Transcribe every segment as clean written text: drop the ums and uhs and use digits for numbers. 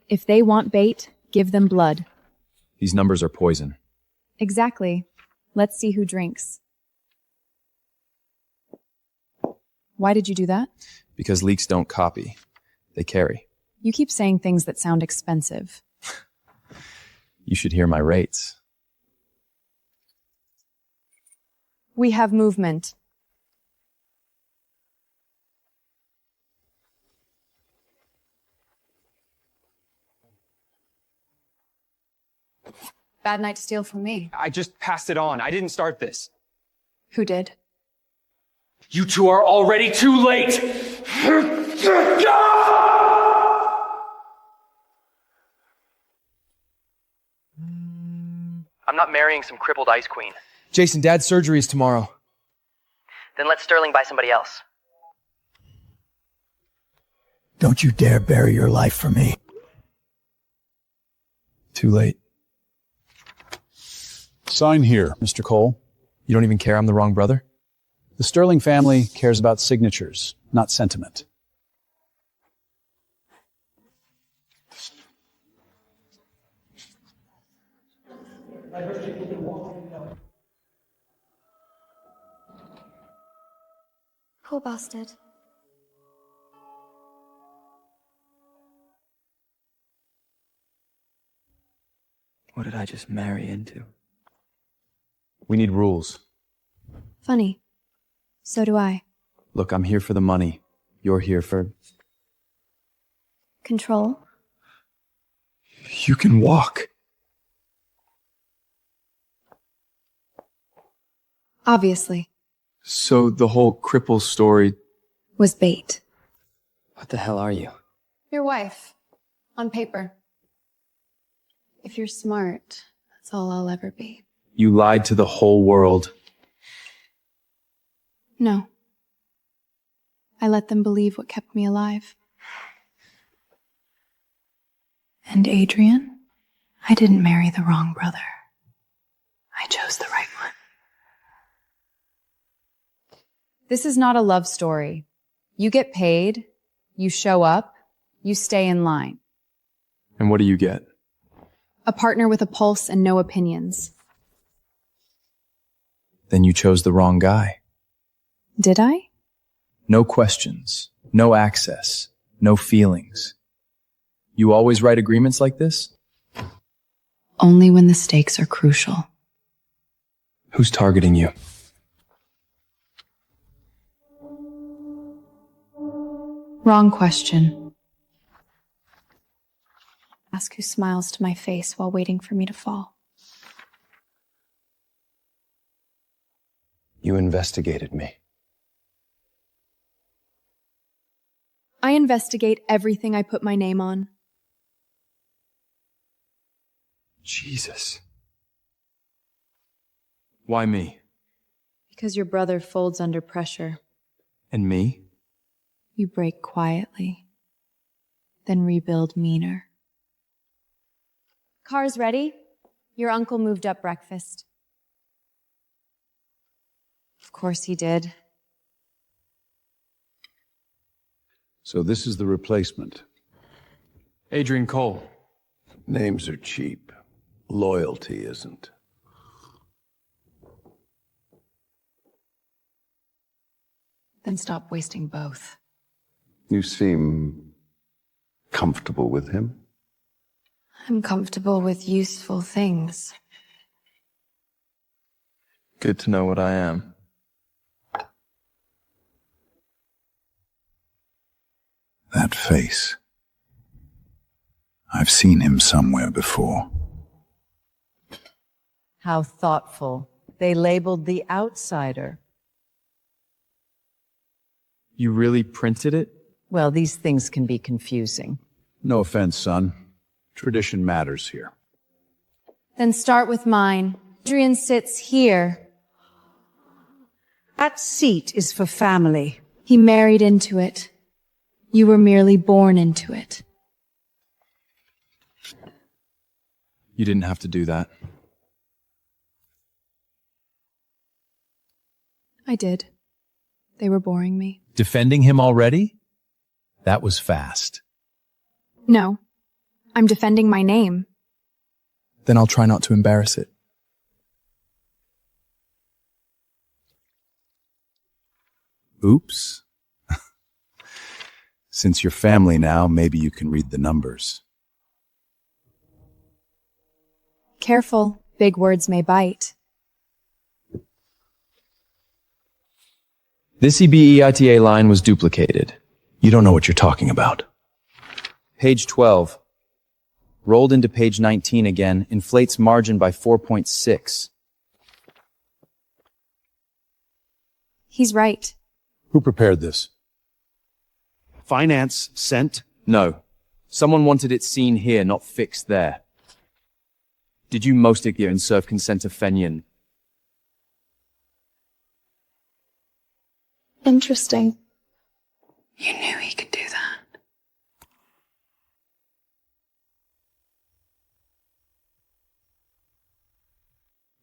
If they want bait, give them blood. These numbers are poison. Exactly. Let's see who drinks. Why did you do that? Because leaks don't copy. They carry. You keep saying things that sound expensive. You should hear my rates. We have movement. Bad night to steal from me. I just passed it on. I didn't start this. Who did? You two are already too late! I'm not marrying some crippled ice queen. Jason, Dad's surgery is tomorrow. Then let Sterling buy somebody else. Don't you dare bury your life for me. Too late. Sign here, Mr. Cole. You don't even care I'm the wrong brother? The Sterling family cares about signatures, not sentiment. Poor bastard. What did I just marry into? We need rules. Funny. So do I. Look, I'm here for the money. You're here for... Control. You can walk. Obviously. So the whole cripple story... Was bait. What the hell are you? Your wife. On paper. If you're smart, that's all I'll ever be. You lied to the whole world. No. I let them believe what kept me alive. And Adrian, I didn't marry the wrong brother. I chose the right one. This is not a love story. You get paid, you show up, you stay in line. And what do you get? A partner with a pulse and no opinions. Then you chose the wrong guy. Did I? No questions, no access, no feelings. You always write agreements like this? Only when the stakes are crucial. Who's targeting you? Wrong question. Ask who smiles to my face while waiting for me to fall. You investigated me. I investigate everything I put my name on. Jesus. Why me? Because your brother folds under pressure. And me? You break quietly, then rebuild meaner. Car's ready. Your uncle moved up breakfast. Of course he did. So this is the replacement. Adrian Cole. Names are cheap. Loyalty isn't. Then stop wasting both. You seem comfortable with him. I'm comfortable with useful things. Good to know what I am. That face. I've seen him somewhere before. How thoughtful. They labeled the outsider. You really printed it? Well, these things can be confusing. No offense, son. Tradition matters here. Then start with mine. Adrian sits here. That seat is for family. He married into it. You were merely born into it. You didn't have to do that. I did. They were boring me. Defending him already? That was fast. No. I'm defending my name. Then I'll try not to embarrass it. Oops. Since you're family now, maybe you can read the numbers. Careful, big words may bite. This EBEITA line was duplicated. You don't know what you're talking about. Page 12. Rolled into page 19 again, inflates margin by 4.6. He's right. Who prepared this? Finance sent? No. Someone wanted it seen here, not fixed there. Did you most here and serve consent to Fenyon? Interesting. You knew he could do that.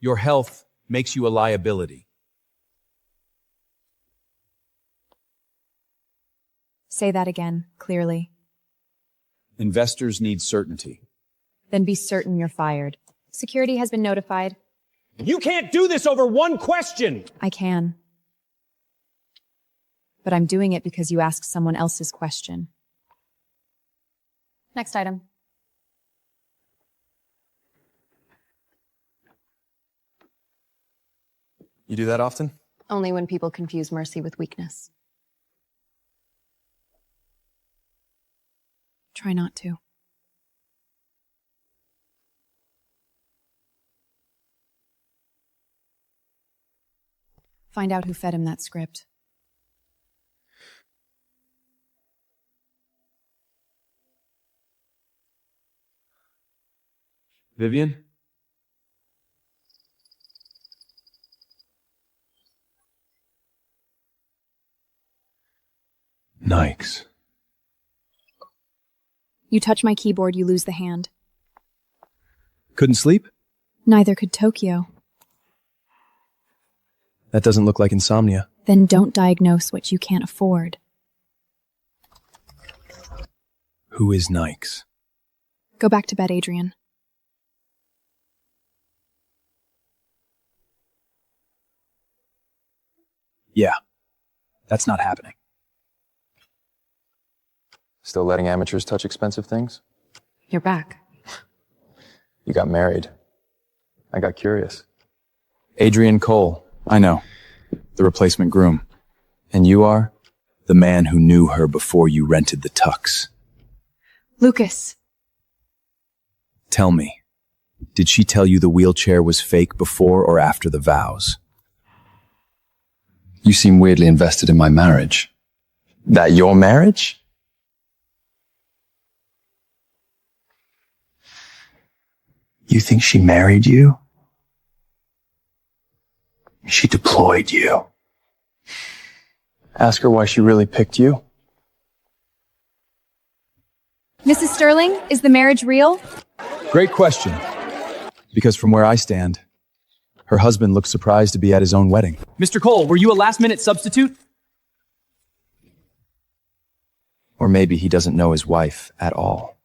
Your health makes you a liability. Say that again, clearly. Investors need certainty. Then be certain you're fired. Security has been notified. You can't do this over one question! I can. But I'm doing it because you asked someone else's question. Next item. You do that often? Only when people confuse mercy with weakness. Try not to. Find out who fed him that script. Vivian? Nikes. You touch my keyboard, you lose the hand. Couldn't sleep? Neither could Tokyo. That doesn't look like insomnia. Then don't diagnose what you can't afford. Who is Nikes? Go back to bed, Adrian. Yeah. That's not happening. Still letting amateurs touch expensive things? You're back. You got married. I got curious. Adrian Cole. I know. The replacement groom. And you are? The man who knew her before you rented the tux. Lucas. Tell me, did she tell you the wheelchair was fake before or after the vows? You seem weirdly invested in my marriage. That your marriage? You think she married you? She deployed you. Ask her why she really picked you. Mrs. Sterling, is the marriage real? Great question. Because from where I stand, her husband looks surprised to be at his own wedding. Mr. Cole, were you a last-minute substitute? Or maybe he doesn't know his wife at all.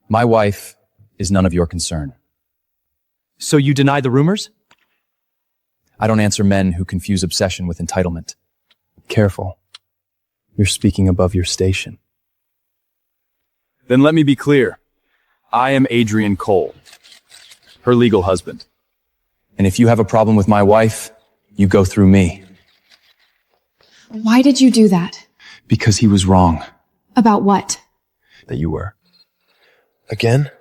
My wife is none of your concern. So you deny the rumors? I don't answer men who confuse obsession with entitlement. Careful. You're speaking above your station. Then let me be clear. I am Adrian Cole, her legal husband. And if you have a problem with my wife, you go through me. Why did you do that? Because he was wrong. About what? That you were. Again?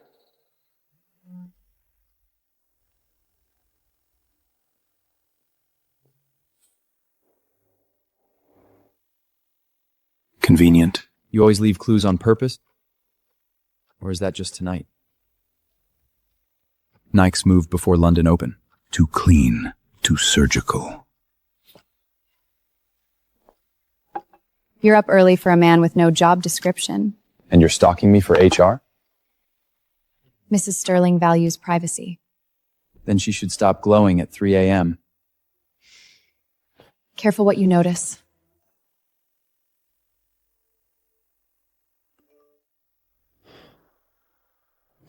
Convenient. You always leave clues on purpose? Or is that just tonight? Nikes moved before London Open. Too clean, too surgical. You're up early for a man with no job description. And you're stalking me for HR? Mrs. Sterling values privacy. Then she should stop glowing at 3 a.m. Careful what you notice.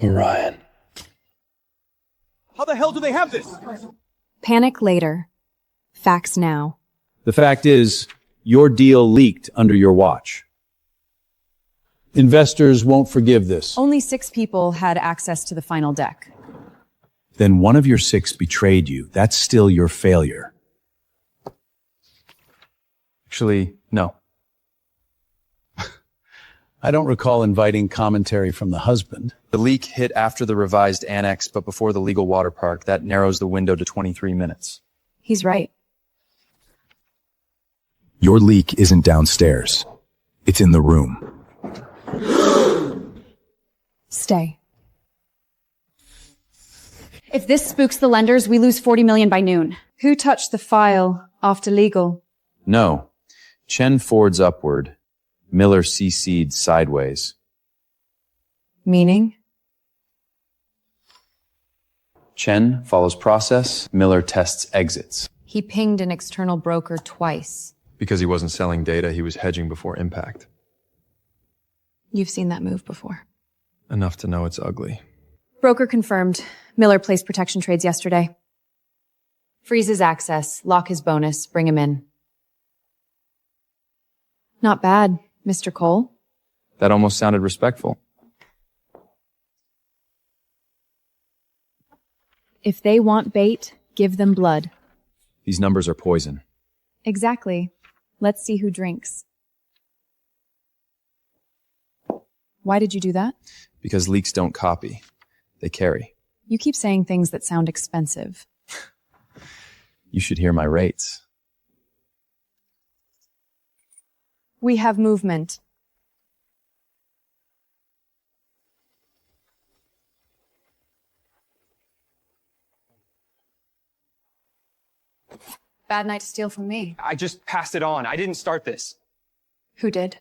Orion. How the hell do they have this? Panic later. Facts now. The fact is, your deal leaked under your watch. Investors won't forgive this. Only 6 people had access to the final deck. Then one of your 6 betrayed you. That's still your failure. Actually, no. I don't recall inviting commentary from the husband. The leak hit after the revised annex, but before the legal water park. That narrows the window to 23 minutes. He's right. Your leak isn't downstairs. It's in the room. Stay. If this spooks the lenders, we lose 40 million by noon. Who touched the file after legal? No. Chen forwards upward. Miller CC'd sideways. Meaning? Chen follows process. Miller tests exits. He pinged an external broker twice. Because he wasn't selling data, he was hedging before impact. You've seen that move before. Enough to know it's ugly. Broker confirmed. Miller placed protection trades yesterday. Freeze his access, lock his bonus, bring him in. Not bad, Mr. Cole. That almost sounded respectful. If they want bait, give them blood. These numbers are poison. Exactly. Let's see who drinks. Why did you do that? Because leaks don't copy. They carry. You keep saying things that sound expensive. You should hear my rates. We have movement. Bad night to steal from me. I just passed it on. I didn't start this. Who did?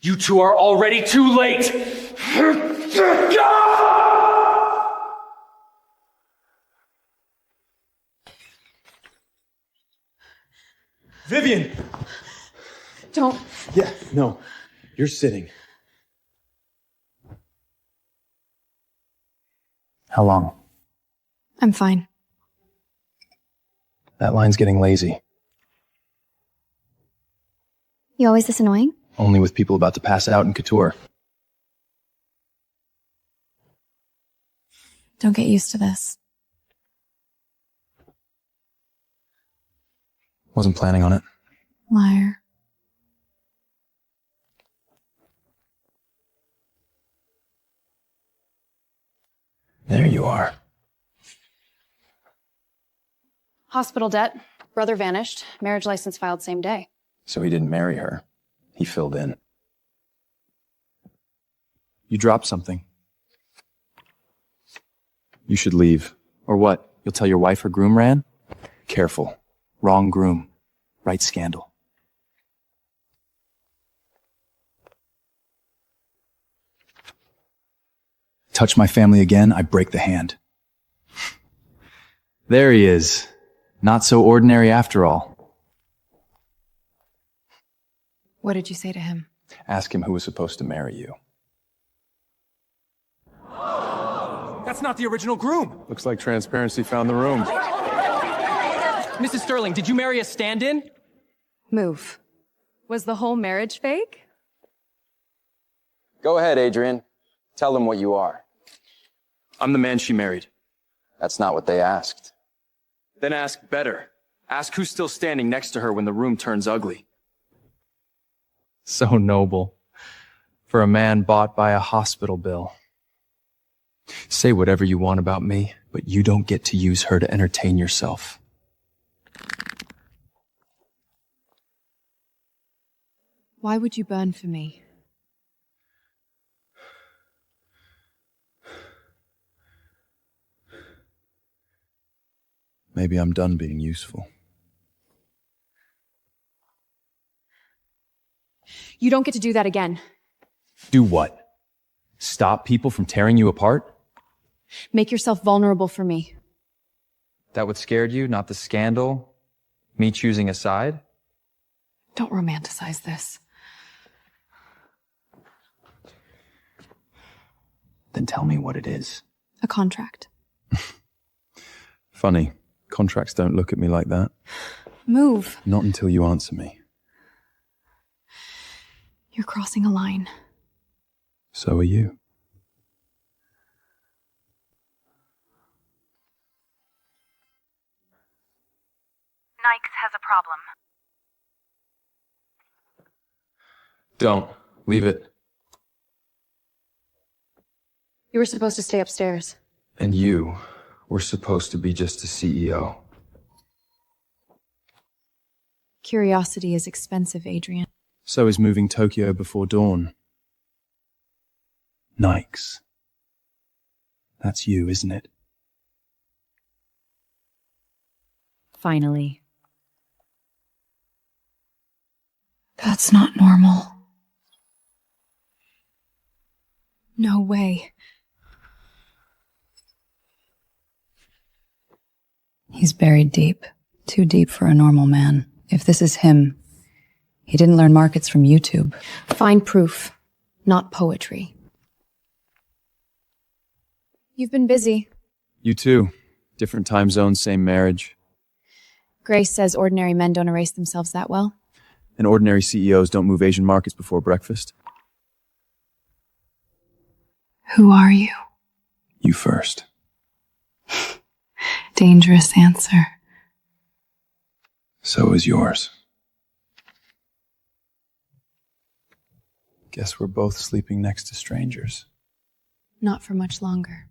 You two are already too late! Vivian! Don't. Yeah, no. You're sitting. How long? I'm fine. That line's getting lazy. You always this annoying? Only with people about to pass out in Couture. Don't get used to this. Wasn't planning on it. Liar. There you are. Hospital debt. Brother vanished. Marriage license filed same day. So he didn't marry her. He filled in. You dropped something. You should leave. Or what? You'll tell your wife her groom ran? Careful. Wrong groom. Right scandal. Touch my family again, I break the hand. There he is. Not so ordinary after all. What did you say to him? Ask him who was supposed to marry you. That's not the original groom! Looks like transparency found the room. Mrs. Sterling, did you marry a stand-in? Move. Was the whole marriage fake? Go ahead, Adrian. Tell them what you are. I'm the man she married. That's not what they asked. Then ask better. Ask who's still standing next to her when the room turns ugly. So noble. For a man bought by a hospital bill. Say whatever you want about me, but you don't get to use her to entertain yourself. Why would you burn for me? Maybe I'm done being useful. You don't get to do that again. Do what? Stop people from tearing you apart? Make yourself vulnerable for me. That what scared you, not the scandal? Me choosing a side? Don't romanticize this. Then tell me what it is. A contract. Funny, contracts don't look at me like that. Move. Not until you answer me. You're crossing a line. So are you. Nikes has a problem. Don't. Leave it. You were supposed to stay upstairs. And you were supposed to be just a CEO. Curiosity is expensive, Adrian. So is moving Tokyo before dawn. Nikes. That's you, isn't it? Finally. That's not normal. No way. He's buried deep. Too deep for a normal man. If this is him, he didn't learn markets from YouTube. Find proof, not poetry. You've been busy. You too. Different time zones, same marriage. Grace says ordinary men don't erase themselves that well. And ordinary CEOs don't move Asian markets before breakfast. Who are you? You first. Dangerous answer. So is yours. Guess we're both sleeping next to strangers. Not for much longer.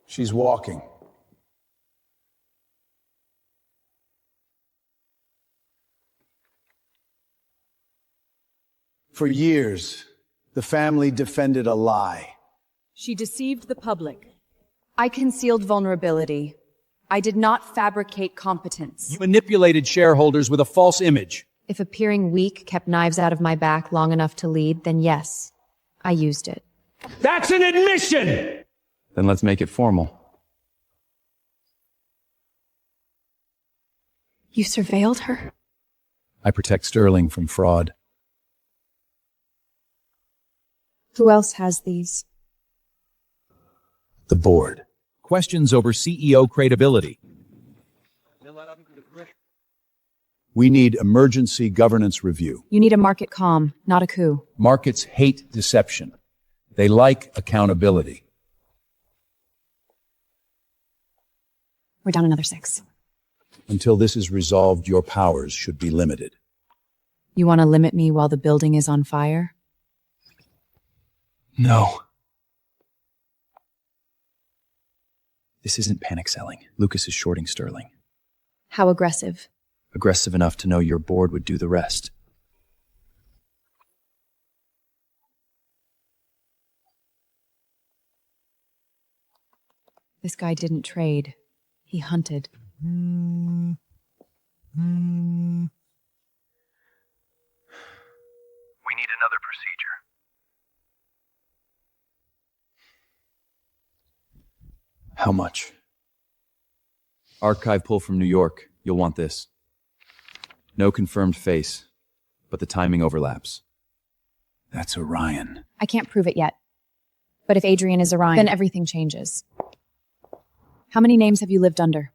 She's walking. For years, the family defended a lie. She deceived the public. I concealed vulnerability. I did not fabricate competence. You manipulated shareholders with a false image. If appearing weak kept knives out of my back long enough to lead, then yes, I used it. That's an admission! Then let's make it formal. You surveilled her? I protect Sterling from fraud. Who else has these? The board. Questions over CEO credibility. We need emergency governance review. You need a market calm, not a coup. Markets hate deception. They like accountability. We're down another 6. Until this is resolved, your powers should be limited. You want to limit me while the building is on fire? No. This isn't panic selling. Lucas is shorting Sterling. How aggressive? Aggressive enough to know your board would do the rest. This guy didn't trade. He hunted. We need another procedure. How much? Archive pull from New York. You'll want this. No confirmed face, but the timing overlaps. That's Orion. I can't prove it yet. But if Adrian is Orion, then everything changes. How many names have you lived under?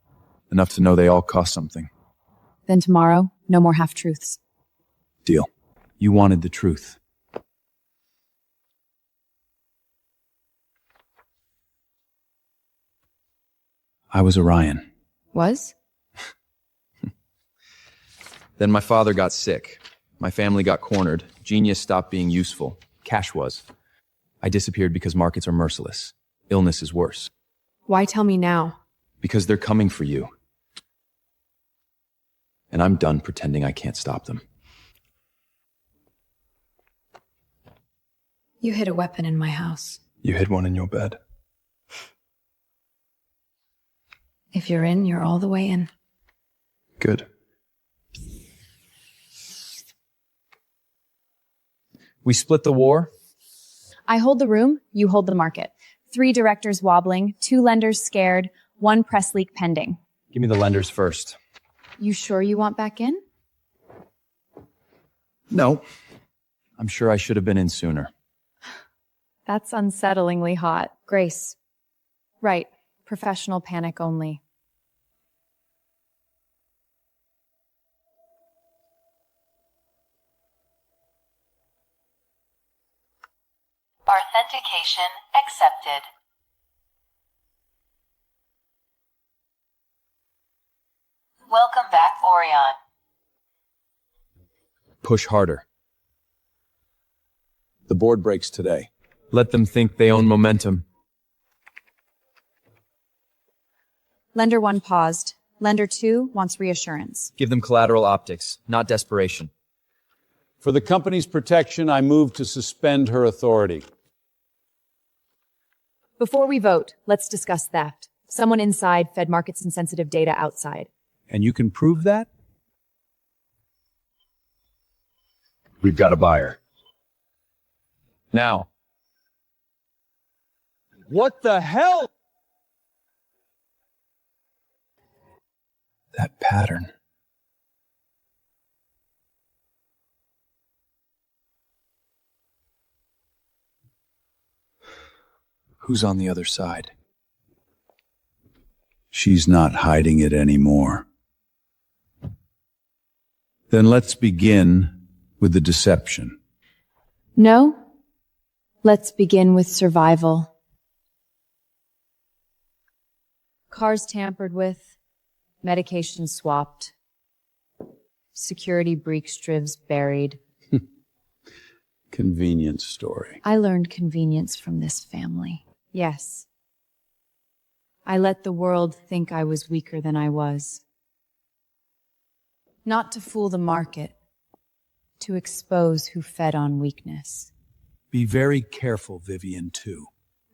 Enough to know they all cost something. Then tomorrow, no more half-truths. Deal. You wanted the truth. I was Orion. Was? Then my father got sick. My family got cornered. Genius stopped being useful. Cash was. I disappeared because markets are merciless. Illness is worse. Why tell me now? Because they're coming for you. And I'm done pretending I can't stop them. You hid a weapon in my house. You hid one in your bed. If you're in, you're all the way in. Good. We split the war. I hold the room, you hold the market. 3 directors wobbling, 2 lenders scared, 1 press leak pending. Give me the lenders first. You sure you want back in? No. I'm sure I should have been in sooner. That's unsettlingly hot. Grace. Right. Professional panic only. Authentication accepted. Welcome back, Orion. Push harder. The board breaks today. Let them think they own momentum. Lender 1 paused. Lender 2 wants reassurance. Give them collateral optics, not desperation. For the company's protection, I move to suspend her authority. Before we vote, let's discuss theft. Someone inside fed markets and sensitive data outside. And you can prove that? We've got a buyer. Now. What the hell? That pattern. Who's on the other side? She's not hiding it anymore. Then let's begin with the deception. No? Let's begin with survival. Cars tampered with, medication swapped, security breach drivs buried. Convenience story. I learned convenience from this family. Yes. I let the world think I was weaker than I was. Not to fool the market, to expose who fed on weakness. Be very careful, Vivian, too.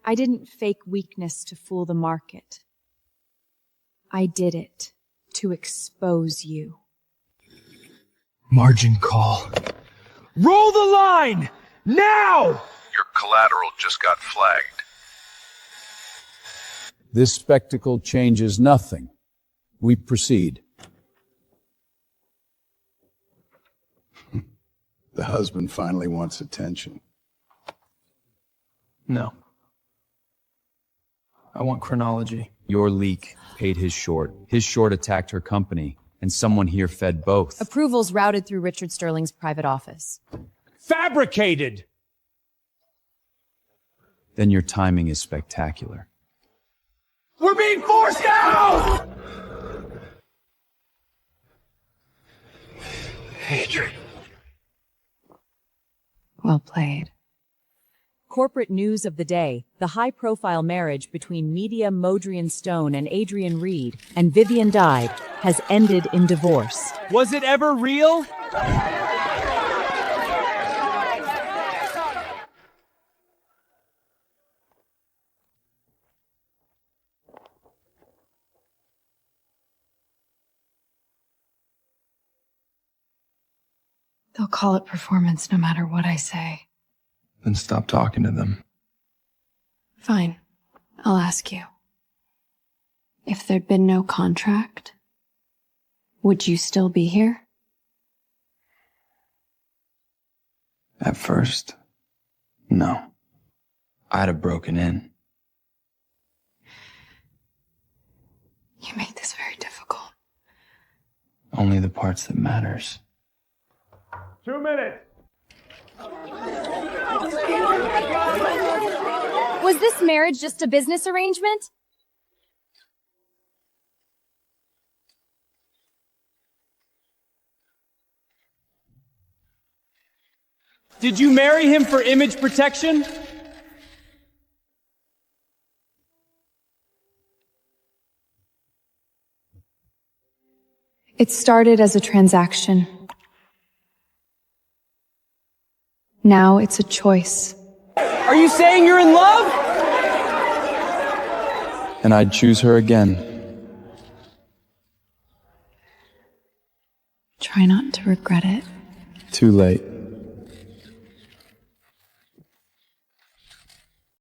I didn't fake weakness to fool the market. I did it to expose you. Margin call. Roll the line! Now! Your collateral just got flagged. This spectacle changes nothing. We proceed. The husband finally wants attention. No. I want chronology. Your leak paid his short. His short attacked her company, and someone here fed both. Approvals routed through Richard Sterling's private office. Fabricated! Then your timing is spectacular. We're being forced out! Hatred. Well played. Corporate news of the day, the high-profile marriage between media Modrian Stone and Adrian Reed and Vivian died, has ended in divorce. Was it ever real? They'll call it performance no matter what I say. Then stop talking to them. Fine. I'll ask you. If there'd been no contract, would you still be here? At first, no. I'd have broken in. You make this very difficult. Only the parts that matters. 2 minutes. Was this marriage just a business arrangement? Did you marry him for image protection? It started as a transaction. Now it's a choice. Are you saying you're in love? And I'd choose her again. Try not to regret it. Too late.